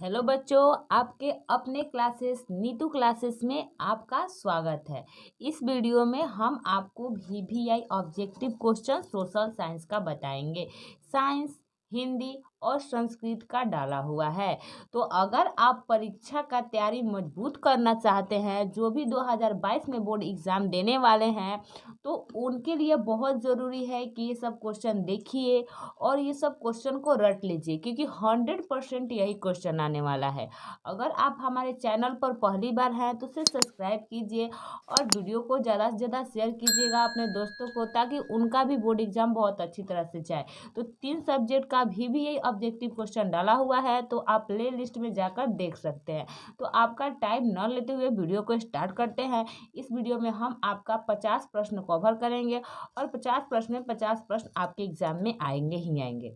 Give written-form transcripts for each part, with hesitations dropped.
Hello बच्चों, आपके अपने क्लासेस नीतू क्लासेस में आपका स्वागत है। इस वीडियो में हम आपको VVI objective question social science का बताएंगे। साइंस, हिंदी और संस्कृत का डाला हुआ है। तो अगर आप परीक्षा का तैयारी मजबूत करना चाहते हैं, जो भी 2022 में बोर्ड एग्जाम देने वाले हैं, तो उनके लिए बहुत ज़रूरी है कि ये सब क्वेश्चन देखिए और ये सब क्वेश्चन को रट लीजिए, क्योंकि 100% यही क्वेश्चन आने वाला है। अगर आप हमारे चैनल पर पहली बार हैं तो उसे सब्सक्राइब कीजिए और वीडियो को ज़्यादा से ज़्यादा शेयर कीजिएगा अपने दोस्तों को, ताकि उनका भी बोर्ड एग्जाम बहुत अच्छी तरह से जाए। तो 3 सब्जेक्ट का भी यही ऑब्जेक्टिव क्वेश्चन डाला हुआ है, तो आप प्ले लिस्ट में जाकर देख सकते हैं। तो आपका टाइम न लेते हुए वीडियो को स्टार्ट करते हैं। इस वीडियो में हम आपका 50 प्रश्न कवर करेंगे और 50 प्रश्न में 50 प्रश्न आपके एग्जाम में आएंगे ही आएंगे।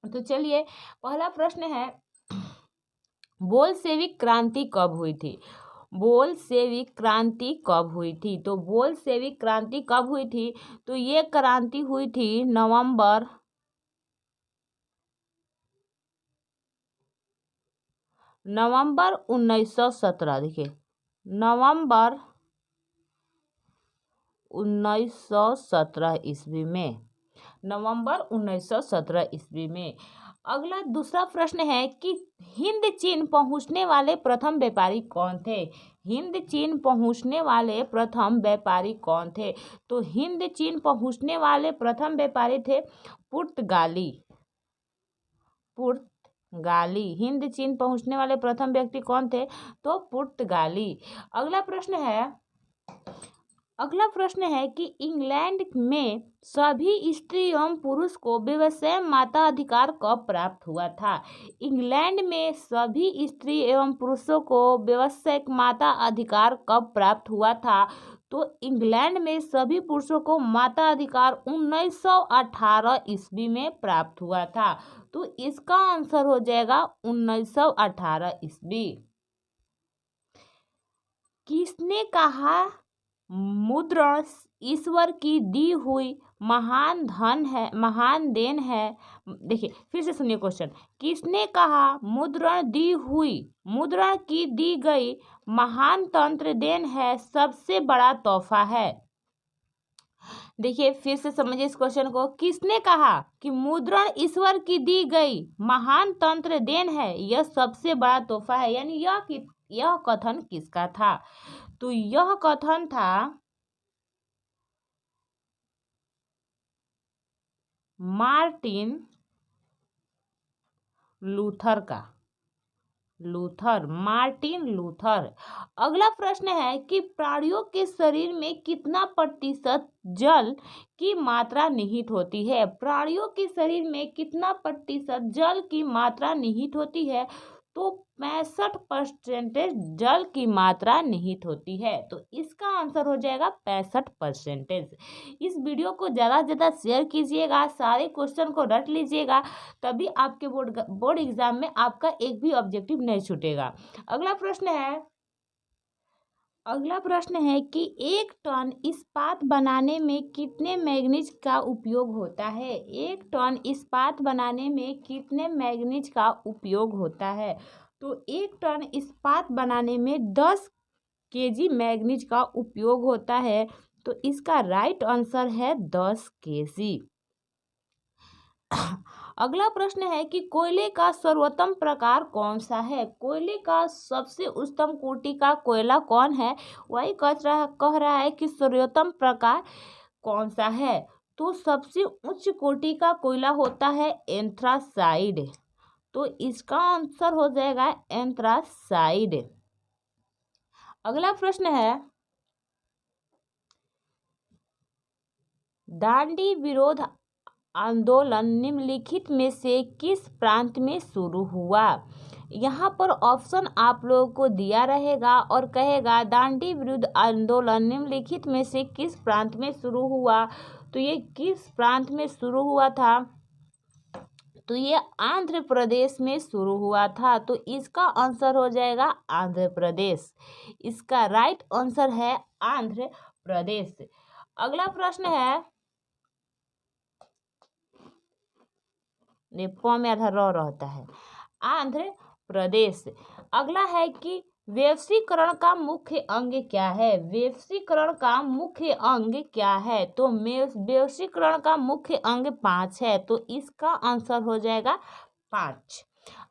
तो चलिए, पहला प्रश्न है, बोल्शेविक क्रांति कब हुई थी? बोल्शेविक क्रांति कब हुई थी? तो बोल्शेविक क्रांति कब हुई थी? तो ये क्रांति हुई थी नवंबर 1917। देखिए, नवंबर 1917 ईस्वी में। नवंबर 1917 ईस्वी में। अगला दूसरा प्रश्न है कि हिंद चीन पहुंचने वाले प्रथम व्यापारी कौन थे? हिंद चीन पहुंचने वाले प्रथम व्यापारी कौन थे? तो हिंद चीन पहुंचने वाले प्रथम व्यापारी थे पुर्तगाली। पुर्तगाली। हिंद चीन पहुंचने वाले प्रथम व्यक्ति कौन थे? तो पुर्तगाली। अगला प्रश्न है कि इंग्लैंड में सभी स्त्री एवं पुरुष को व्यवसाय माता अधिकार कब प्राप्त हुआ था? इंग्लैंड में सभी स्त्री एवं पुरुषों को व्यवसायिक माता अधिकार कब प्राप्त हुआ था? तो इंग्लैंड में सभी पुरुषों को माता अधिकार 1918 ईस्वी में प्राप्त हुआ था। तो इसका आंसर हो जाएगा 1918 ईस्वी। किसने कहा मुद्रण ईश्वर की दी हुई महान धन है, महान देन है? देखिए, फिर से सुनिए क्वेश्चन। किसने कहा मुद्रण की दी गई महान तंत्र देन है, सबसे बड़ा तोहफा है? देखिए, फिर से समझिए इस क्वेश्चन को। किसने कहा कि मुद्रण ईश्वर की दी गई महान तंत्र देन है, यह सबसे बड़ा तोहफा है? यानी यह कथन किसका था? तो यह कथन था मार्टिन लूथर का। Martin Luther. अगला प्रश्न है कि प्राणियों के शरीर में कितना प्रतिशत जल की मात्रा निहित होती है? प्राणियों के शरीर में कितना प्रतिशत जल की मात्रा निहित होती है? तो 65% जल की मात्रा निहित होती है। तो इसका आंसर हो जाएगा 65%। इस वीडियो को ज़्यादा से ज़्यादा शेयर कीजिएगा, सारे क्वेश्चन को रट लीजिएगा, तभी आपके बोर्ड एग्जाम में आपका एक भी ऑब्जेक्टिव नहीं छूटेगा। अगला प्रश्न है कि 1 टन इस्पात बनाने में कितने मैग्नीज का उपयोग होता है? 1 टन इस्पात बनाने में कितने मैग्नीज का उपयोग होता है? तो 1 टन इस्पात बनाने में 10 केजी मैग्नीज का उपयोग होता है। तो इसका राइट आंसर है 10 केजी। अगला प्रश्न है कि कोयले का सर्वोत्तम प्रकार कौन सा है? कोयले का सबसे उत्तम कोटि का कोयला कौन है? वही कह रहा है कि सर्वोत्तम प्रकार कौन सा है? तो सबसे उच्च कोटि का कोयला होता है एंथ्रासाइड। तो इसका आंसर हो जाएगा एंथ्रासाइड। अगला प्रश्न है, दांडी विरोध आंदोलन निम्नलिखित में से किस प्रांत में शुरू हुआ? यहाँ पर ऑप्शन आप लोगों को दिया रहेगा और कहेगा दांडी विरोध आंदोलन निम्नलिखित में से किस प्रांत में शुरू हुआ। तो ये किस प्रांत में शुरू हुआ था? तो ये आंध्र प्रदेश में शुरू हुआ था। तो इसका आंसर हो जाएगा आंध्र प्रदेश। इसका राइट आंसर है आंध्र प्रदेश। अगला प्रश्न है, प में आधा र रहता है। आंध्र प्रदेश। अगला है कि वैश्वीकरण का मुख्य अंग क्या है? वैश्वीकरण का मुख्य अंग क्या है? तो वैश्वीकरण का मुख्य अंग 5 है, तो इसका आंसर हो जाएगा 5।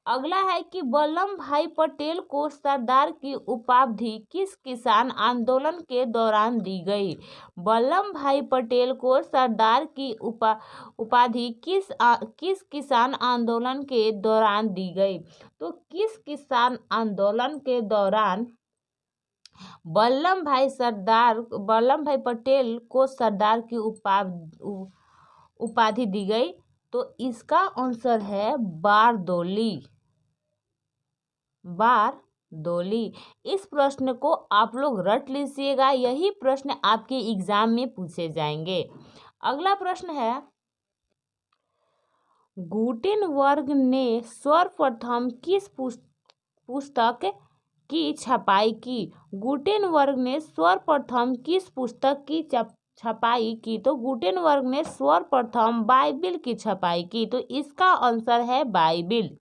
अगला है कि वल्लभ भाई पटेल को सरदार की उपाधि किस किसान आंदोलन के दौरान दी गई? वल्लभ भाई पटेल को सरदार की उपाधि किस किसान आंदोलन के दौरान दी गई? तो किस किसान आंदोलन के दौरान वल्लभ भाई पटेल को सरदार की उपाधि दी गई? तो इसका आंसर है बारदोली। इस प्रश्न को आप लोग रट लीजिएगा, यही प्रश्न आपके एग्जाम में पूछे जाएंगे। अगला प्रश्न है, गुटेनबर्ग ने सर्वप्रथम किस पुस्तक की छपाई की? गुटेनबर्ग ने सर्वप्रथम किस पुस्तक की छपाई की? तो गुटेनबर्ग ने सर्वप्रथम बाइबिल की छपाई की, तो इसका आंसर है बाइबिल।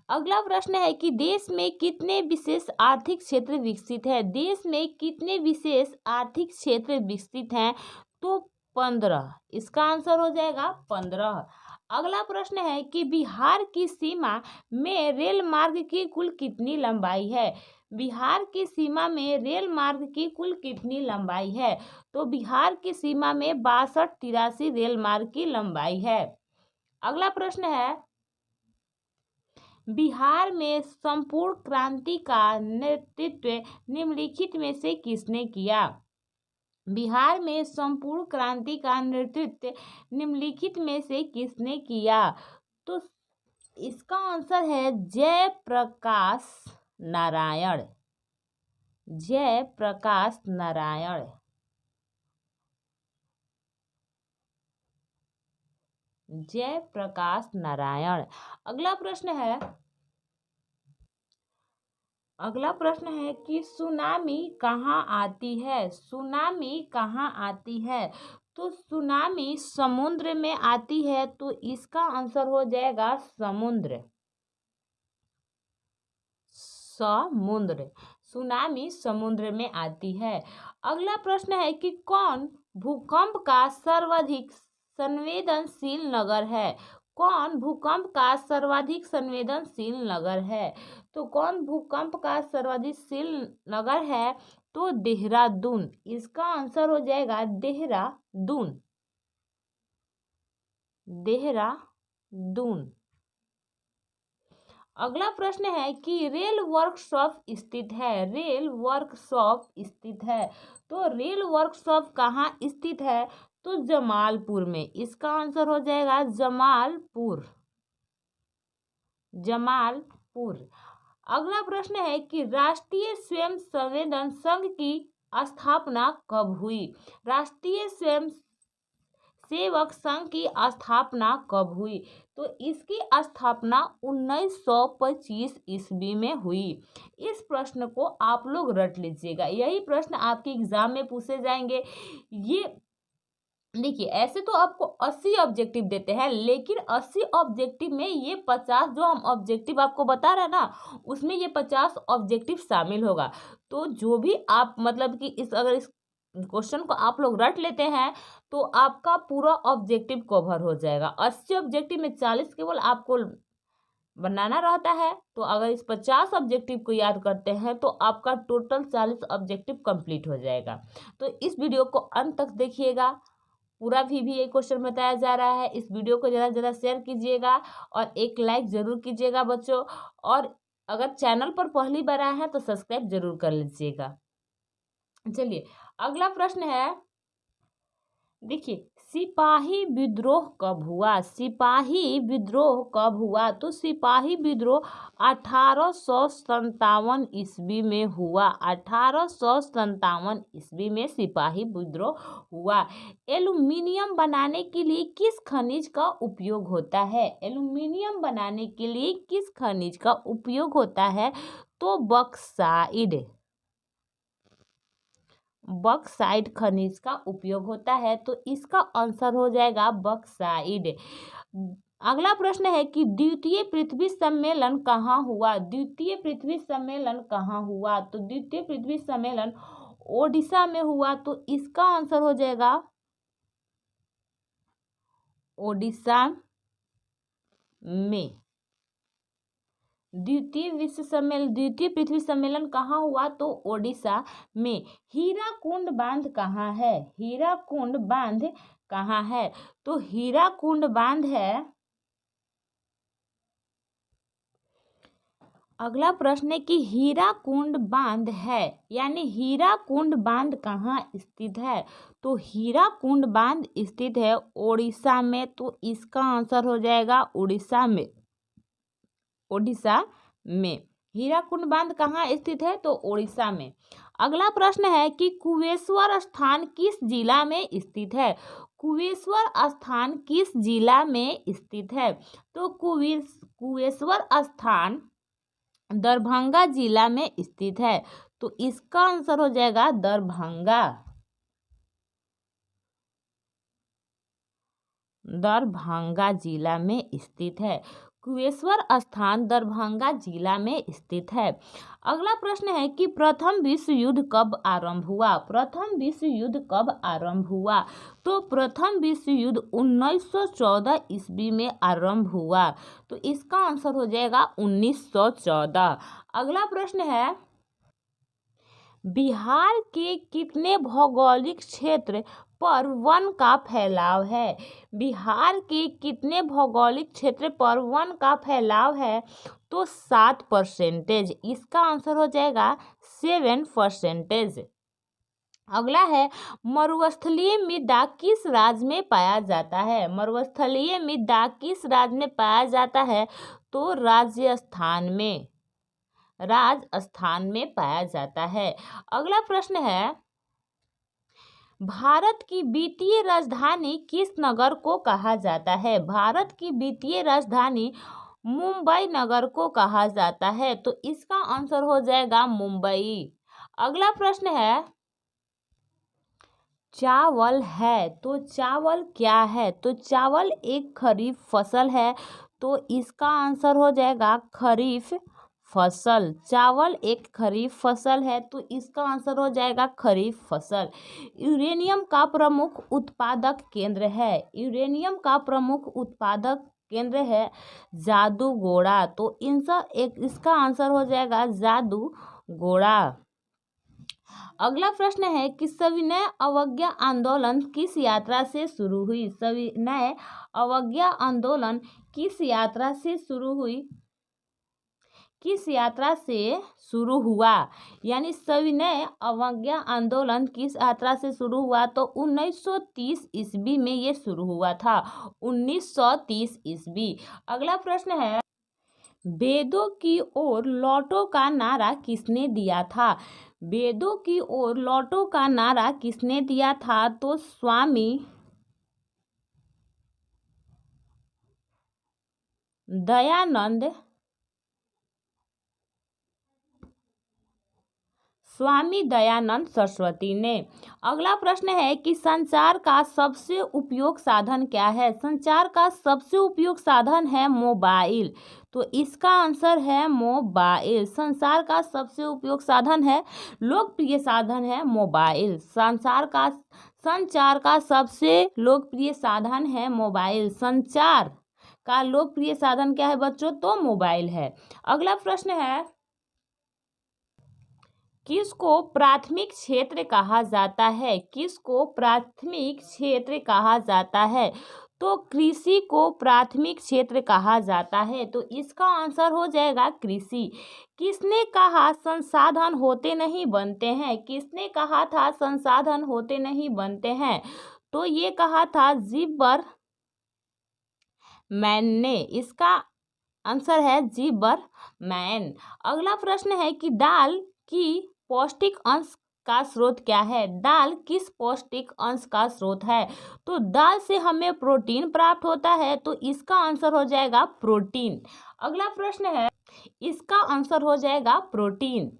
अगला प्रश्न है कि देश में कितने विशेष आर्थिक क्षेत्र विकसित है? देश में कितने विशेष आर्थिक क्षेत्र विकसित हैं? तो 15। इसका आंसर हो जाएगा 15। अगला प्रश्न है कि बिहार की सीमा में रेल मार्ग की कुल कितनी लंबाई है? बिहार की सीमा में रेल मार्ग की कुल कितनी लंबाई है? तो बिहार की सीमा में 62-83 रेल मार्ग की लंबाई है। अगला प्रश्न है, बिहार में संपूर्ण क्रांति का नेतृत्व निम्नलिखित में से किसने किया? बिहार में संपूर्ण क्रांति का नेतृत्व निम्नलिखित में से किसने किया? तो इसका आंसर है जयप्रकाश नारायण। अगला प्रश्न है कि सुनामी कहाँ आती है? तो सुनामी समुद्र में आती है, तो इसका आंसर हो जाएगा समुद्र। सुनामी समुद्र में आती है। अगला प्रश्न है कि कौन भूकंप का सर्वाधिक संवेदनशील नगर है? कौन भूकंप का सर्वाधिक संवेदनशील नगर है? तो कौन भूकंप का सर्वाधिक नगर है? तो देहरादून। इसका आंसर हो जाएगा देहरादून। अगला प्रश्न है कि रेल वर्कशॉप स्थित है। तो रेल वर्कशॉप कहाँ स्थित है? तो जमालपुर में। इसका आंसर हो जाएगा जमालपुर। अगला प्रश्न है कि राष्ट्रीय स्वयं संघ की स्थापना कब हुई? राष्ट्रीय स्वयं सेवक संघ की स्थापना कब हुई? तो इसकी स्थापना 1925 ईस्वी में हुई। इस प्रश्न को आप लोग रट लीजिएगा, यही प्रश्न आपके एग्जाम में पूछे जाएंगे। ये देखिए, ऐसे तो आपको 80 ऑब्जेक्टिव देते हैं, लेकिन 80 ऑब्जेक्टिव में ये 50 जो हम ऑब्जेक्टिव आपको बता रहे हैं ना, उसमें ये 50 ऑब्जेक्टिव शामिल होगा। तो जो भी आप मतलब कि अगर इस क्वेश्चन को आप लोग रट लेते हैं तो आपका पूरा ऑब्जेक्टिव कवर हो जाएगा। 80 ऑब्जेक्टिव में 40 केवल आपको बनाना रहता है। तो अगर इस 50 ऑब्जेक्टिव को याद करते हैं तो आपका टोटल 40 ऑब्जेक्टिव कंप्लीट हो जाएगा। तो इस वीडियो को अंत तक देखिएगा, पूरा भी ये क्वेश्चन बताया जा रहा है। इस वीडियो को ज़्यादा से ज़्यादा शेयर कीजिएगा और एक लाइक ज़रूर कीजिएगा बच्चों। और अगर चैनल पर पहली बार आए हैं तो सब्सक्राइब जरूर कर लीजिएगा। चलिए, अगला प्रश्न है, देखिए, सिपाही विद्रोह कब हुआ? तो सिपाही विद्रोह 1857 ईस्वी में हुआ। 1857 ईस्वी में सिपाही विद्रोह हुआ। एल्युमिनियम बनाने के लिए किस खनिज का उपयोग होता है? एल्युमिनियम बनाने के लिए किस खनिज का उपयोग होता है? तो बक्साइड खनिज का उपयोग होता है। तो इसका आंसर हो जाएगा बक्साइड। अगला प्रश्न है कि द्वितीय पृथ्वी सम्मेलन कहाँ हुआ? द्वितीय पृथ्वी सम्मेलन कहाँ हुआ? तो द्वितीय पृथ्वी सम्मेलन ओडिशा में हुआ। तो इसका आंसर हो जाएगा ओडिशा में। द्वितीय पृथ्वी सम्मेलन कहाँ हुआ? तो ओडिशा में। हीराकुंड बांध कहाँ है? हीराकुंड बांध कहाँ है? तो हीराकुंड बांध है, अगला प्रश्न है कि हीराकुंड बांध है, यानी हीराकुंड बांध कहाँ स्थित है? तो हीराकुंड बांध स्थित है ओडिशा में। तो इसका आंसर हो जाएगा उड़ीसा में। ओडिशा में हीराकुंड बांध कहाँ स्थित है? तो ओडिशा में। अगला प्रश्न है कि कुबेश्वर स्थान किस जिला में स्थित है? कुबेश्वर स्थान किस जिला में स्थित है? तो कुबेश्वर स्थान दरभंगा जिला में स्थित है। तो इसका आंसर हो जाएगा दरभंगा। दरभंगा जिला में स्थित है। कुबेश्वर स्थान दरभंगा जिला में स्थित है। अगला प्रश्न है कि प्रथम विश्व युद्ध कब आरंभ हुआ? प्रथम विश्व युद्ध कब आरंभ हुआ? तो प्रथम विश्व युद्ध 1914 ईस्वी में आरंभ हुआ। तो इसका आंसर हो जाएगा 1914। अगला प्रश्न है बिहार के कितने भौगोलिक क्षेत्र पर वन का फैलाव है? बिहार के कितने भौगोलिक क्षेत्र पर वन का फैलाव है? तो 7%। इसका आंसर हो जाएगा 7%। अगला है मरुस्थलीय मृदा किस राज्य में पाया जाता है? मरुस्थलीय मृदा किस राज्य में पाया जाता है? तो राजस्थान में। राजस्थान में पाया जाता है। अगला प्रश्न है भारत की वित्तीय राजधानी किस नगर को कहा जाता है? भारत की वित्तीय राजधानी मुंबई नगर को कहा जाता है। तो इसका आंसर हो जाएगा मुंबई। अगला प्रश्न है चावल है, तो चावल क्या है? तो चावल एक खरीफ फसल है। तो इसका आंसर हो जाएगा खरीफ फसल। चावल एक खरीफ फसल है। तो इसका आंसर हो जाएगा खरीफ फसल। यूरेनियम का प्रमुख उत्पादक केंद्र है। यूरेनियम का प्रमुख उत्पादक केंद्र है जादूगोड़ा। तो इसका आंसर हो जाएगा जादूगोड़ा। अगला प्रश्न है कि सविनय अवज्ञा आंदोलन किस यात्रा से शुरू हुई? सविनय अवज्ञा आंदोलन किस यात्रा से शुरू हुई? किस यात्रा से शुरू हुआ? यानी सविनय अवज्ञा आंदोलन किस यात्रा से शुरू हुआ? तो 1930 ईस्वी में ये शुरू हुआ था। 1930 ईस्वी। अगला प्रश्न है वेदों की ओर लौटो का नारा किसने दिया था? वेदों की ओर लौटो का नारा किसने दिया था? तो स्वामी दयानंद सरस्वती ने। अगला प्रश्न है कि संचार का सबसे उपयोग साधन क्या है? संचार का सबसे उपयोग साधन है मोबाइल। तो इसका आंसर है मोबाइल। संचार का सबसे उपयोग साधन है, लोकप्रिय साधन है मोबाइल। संचार का सबसे लोकप्रिय साधन है मोबाइल। संचार का लोकप्रिय साधन क्या है बच्चों? तो मोबाइल है। अगला प्रश्न है किसको प्राथमिक क्षेत्र कहा जाता है? किसको प्राथमिक क्षेत्र कहा जाता है? तो कृषि को प्राथमिक क्षेत्र कहा जाता है। तो इसका आंसर हो जाएगा कृषि। किसने कहा संसाधन होते नहीं बनते हैं? किसने कहा था संसाधन होते नहीं बनते हैं? तो ये कहा था जिबर्मैन ने। इसका आंसर है जिबर्मैन। अगला प्रश्न है कि दाल की पौष्टिक अंश का स्रोत क्या है? दाल किस पौष्टिक अंश का स्रोत है? तो दाल से हमें प्रोटीन प्राप्त होता है। तो इसका आंसर हो जाएगा प्रोटीन। अगला प्रश्न है इसका आंसर हो जाएगा प्रोटीन।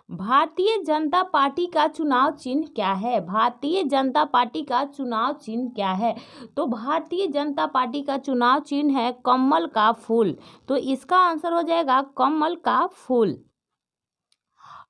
भारतीय जनता पार्टी का चुनाव चिन्ह क्या है? भारतीय जनता पार्टी का चुनाव चिन्ह क्या है? तो भारतीय जनता पार्टी का चुनाव चिन्ह है कमल का फूल। तो इसका आंसर हो जाएगा कमल का फूल।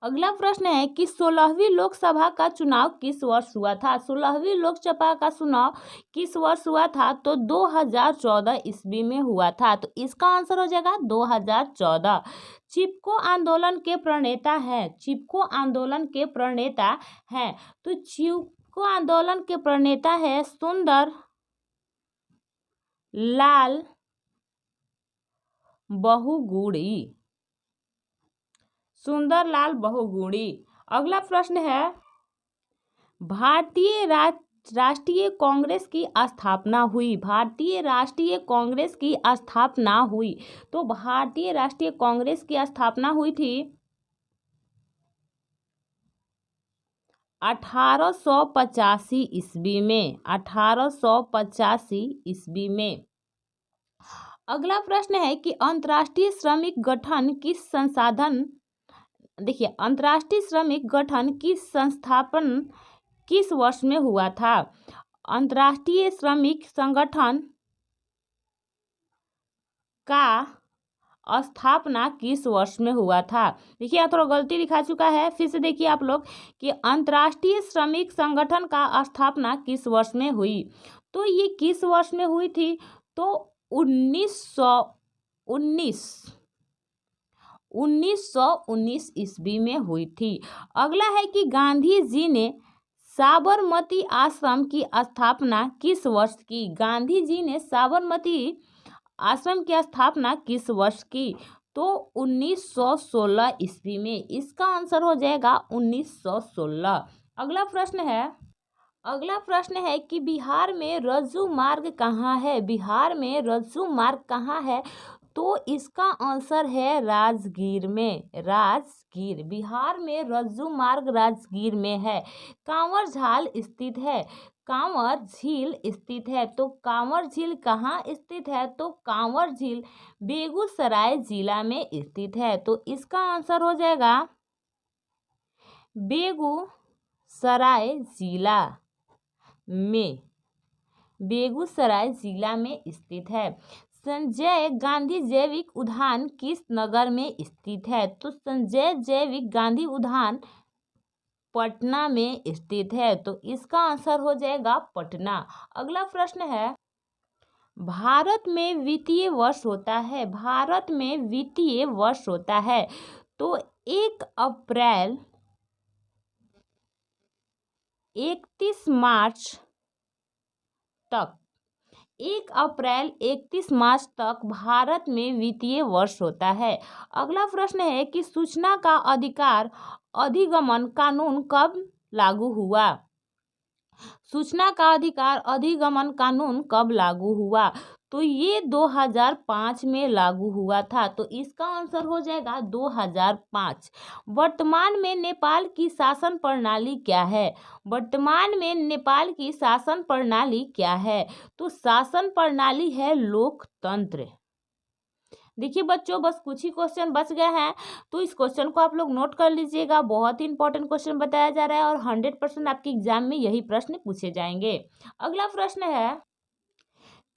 अगला प्रश्न है कि 16वीं लोकसभा का चुनाव किस वर्ष हुआ था? 16वीं लोकसभा का चुनाव किस वर्ष हुआ था? तो 2014 ईस्वी में हुआ था। तो इसका आंसर हो जाएगा 2014। चिपको आंदोलन के प्रणेता है, चिपको आंदोलन के प्रणेता है। तो चिपको आंदोलन के प्रणेता है सुंदर लाल बहुगुणी, सुंदरलाल बहुगुणी। अगला प्रश्न है भारतीय राष्ट्रीय कांग्रेस की स्थापना हुई, भारतीय राष्ट्रीय कांग्रेस की स्थापना हुई। तो भारतीय राष्ट्रीय कांग्रेस की स्थापना हुई थी 1885 ईस्वी में, 1885 ईस्वी में। अगला प्रश्न है कि अंतर्राष्ट्रीय श्रमिक गठन किस संसाधन, देखिए अंतर्राष्ट्रीय श्रमिक गठन की संस्थापन किस वर्ष में हुआ था? अंतर्राष्ट्रीय श्रमिक संगठन का स्थापना किस वर्ष में हुआ था? देखिए यहाँ थोड़ा गलती लिखा चुका है, फिर से देखिए आप लोग कि अंतर्राष्ट्रीय श्रमिक संगठन का स्थापना किस वर्ष में हुई। तो ये किस वर्ष में हुई थी? तो 1919 ईस्वी में हुई थी। अगला है कि गांधी जी ने साबरमती आश्रम की स्थापना किस वर्ष की? गांधी जी ने साबरमती आश्रम की स्थापना किस वर्ष की? तो 1916 ईस्वी में। इसका आंसर हो जाएगा 1916। अगला प्रश्न है कि बिहार में रज्जू मार्ग कहाँ है? बिहार में रज्जू मार्ग कहाँ है? तो इसका आंसर है राजगीर में, राजगीर। बिहार में रज्जू मार्ग राजगीर में है। कांवर झाल स्थित है, कांवर झील स्थित है। तो कांवर झील कहाँ स्थित है? तो कांवर झील बेगूसराय जिला में स्थित है। तो इसका आंसर हो जाएगा बेगूसराय जिला में, बेगूसराय जिला में स्थित है। संजय गांधी जैविक उद्यान किस नगर में स्थित है? तो संजय जैविक गांधी उद्यान पटना में स्थित है। तो इसका आंसर हो जाएगा पटना। अगला प्रश्न है भारत में वित्तीय वर्ष होता है, भारत में वित्तीय वर्ष होता है। तो 1 अप्रैल 31 मार्च तक, 1 अप्रैल 31 मार्च तक भारत में वित्तीय वर्ष होता है। अगला प्रश्न है कि सूचना का अधिकार अधिगमन कानून कब लागू हुआ? सूचना का अधिकार अधिगमन कानून कब लागू हुआ? तो ये 2005 में लागू हुआ था। तो इसका आंसर हो जाएगा 2005। वर्तमान में नेपाल की शासन प्रणाली क्या है? वर्तमान में नेपाल की शासन प्रणाली क्या है? तो शासन प्रणाली है लोकतंत्र। देखिए बच्चों, बस कुछ ही क्वेश्चन बच गए हैं, तो इस क्वेश्चन को आप लोग नोट कर लीजिएगा। बहुत ही इंपॉर्टेंट क्वेश्चन बताया जा रहा है और 100% आपके एग्जाम में यही प्रश्न पूछे जाएंगे। अगला प्रश्न है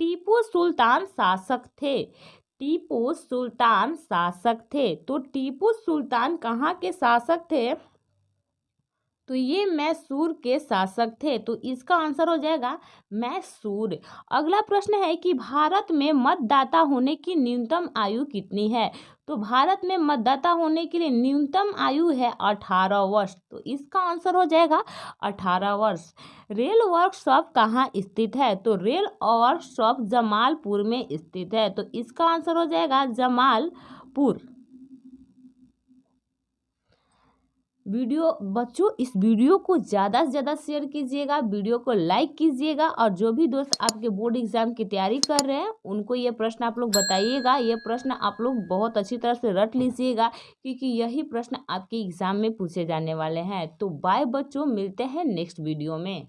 टीपू सुल्तान शासक थे, टीपू सुल्तान शासक थे। तो टीपू सुल्तान कहाँ के शासक थे? तो ये मैसूर के शासक थे। तो इसका आंसर हो जाएगा मैसूर। अगला प्रश्न है कि भारत में मतदाता होने की न्यूनतम आयु कितनी है? तो भारत में मतदाता होने के लिए न्यूनतम आयु है 18 वर्ष। तो इसका आंसर हो जाएगा 18 वर्ष। रेल वर्कशॉप कहाँ स्थित है? तो रेल वर्कशॉप जमालपुर में स्थित है। तो इसका आंसर हो जाएगा जमालपुर। बच्चों, इस वीडियो को ज़्यादा से ज़्यादा शेयर कीजिएगा, वीडियो को लाइक कीजिएगा और जो भी दोस्त आपके बोर्ड एग्जाम की तैयारी कर रहे हैं उनको ये प्रश्न आप लोग बताइएगा। ये प्रश्न आप लोग बहुत अच्छी तरह से रट लीजिएगा क्योंकि यही प्रश्न आपके एग्जाम में पूछे जाने वाले हैं। तो बाय बच्चों, मिलते हैं नेक्स्ट वीडियो में।